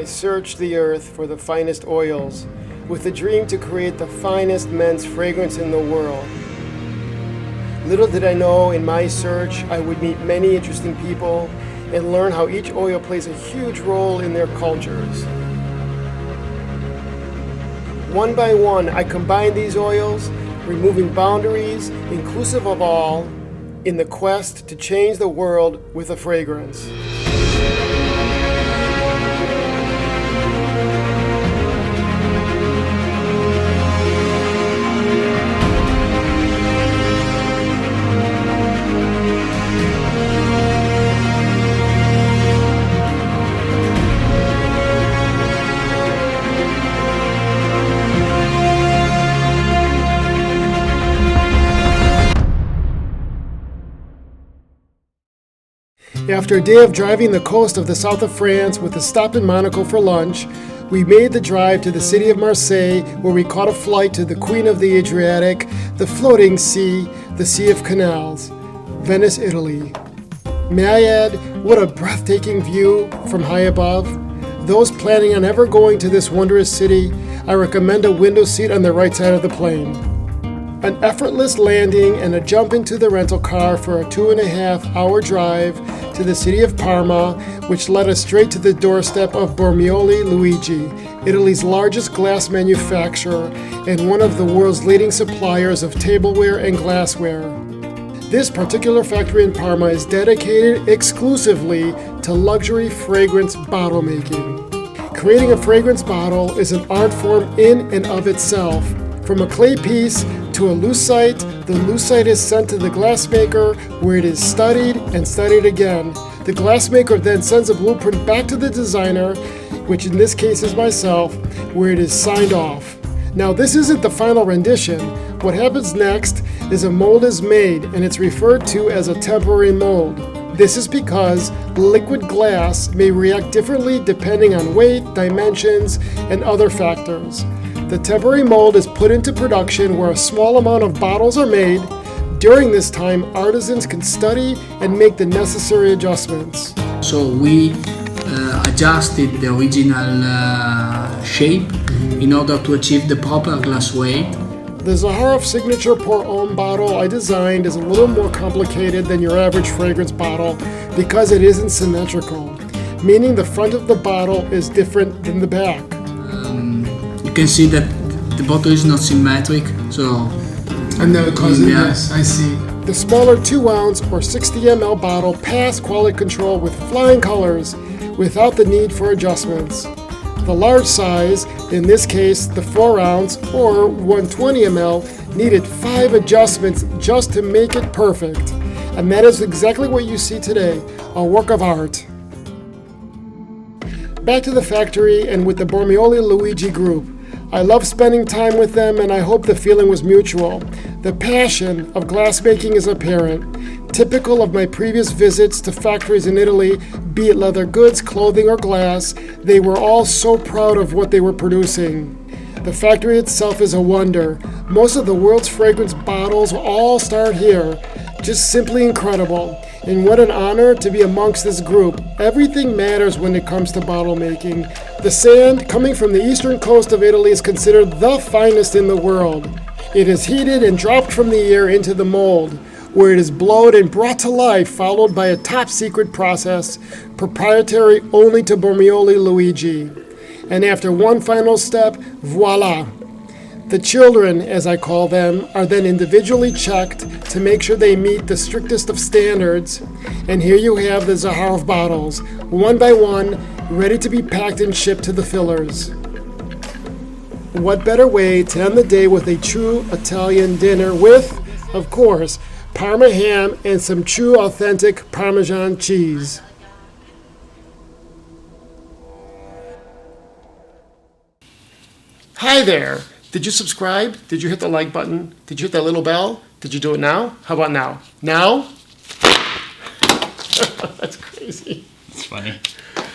searched the earth for the finest oils, with the dream to create the finest men's fragrance in the world. Little did I know in my search I would meet many interesting people and learn how each oil plays a huge role in their cultures. One by one, I combined these oils, removing boundaries, inclusive of all, in the quest to change the world with a fragrance. After a day of driving the coast of the south of France with a stop in Monaco for lunch, we made the drive to the city of Marseille, where we caught a flight to the Queen of the Adriatic, the floating sea, the Sea of Canals, Venice, Italy. May I add, what a breathtaking view from high above. Those planning on ever going to this wondrous city, I recommend a window seat on the right side of the plane. An effortless landing and a jump into the rental car for a 2.5-hour drive to the city of Parma, which led us straight to the doorstep of Bormioli Luigi, Italy's largest glass manufacturer and one of the world's leading suppliers of tableware and glassware. This particular factory in Parma is dedicated exclusively to luxury fragrance bottle making. Creating a fragrance bottle is an art form in and of itself. From a clay piece to a lucite, the lucite is sent to the glassmaker where it is studied and studied again. The glassmaker then sends a blueprint back to the designer, which in this case is myself, where it is signed off. Now this isn't the final rendition. What happens next is a mold is made and it's referred to as a temporary mold. This is because liquid glass may react differently depending on weight, dimensions, and other factors. The temporary mold is put into production where a small amount of bottles are made. During this time, artisans can study and make the necessary adjustments. So we adjusted the original shape in order to achieve the proper glass weight. The Zaharoff Signature Pour Homme bottle I designed is a little more complicated than your average fragrance bottle because it isn't symmetrical, meaning the front of the bottle is different than the back. You can see that the bottle is not symmetric, so... And that causes this, I see. The smaller 2-ounce or 60 ml bottle passed quality control with flying colors without the need for adjustments. The large size, in this case the 4-ounce or 120 ml, needed 5 adjustments just to make it perfect. And that is exactly what you see today, a work of art. Back to the factory and with the Bormioli Luigi group. I love spending time with them and I hope the feeling was mutual. The passion of glassmaking is apparent. Typical of my previous visits to factories in Italy, be it leather goods, clothing, or glass, they were all so proud of what they were producing. The factory itself is a wonder. Most of the world's fragrance bottles all start here. Just simply incredible. And what an honor to be amongst this group. Everything matters when it comes to bottle making. The sand coming from the eastern coast of Italy is considered the finest in the world. It is heated and dropped from the air into the mold, where it is blowed and brought to life, followed by a top secret process, proprietary only to Bormioli Luigi. And after one final step, voila! The children, as I call them, are then individually checked to make sure they meet the strictest of standards. And here you have the Zaharoff bottles, one by one, ready to be packed and shipped to the fillers. What better way to end the day with a true Italian dinner with, of course, Parma ham and some true authentic Parmesan cheese. Hi there! Did you subscribe? Did you hit the like button? Did you hit that little bell? Did you do it now? How about now? Now? That's crazy. It's funny.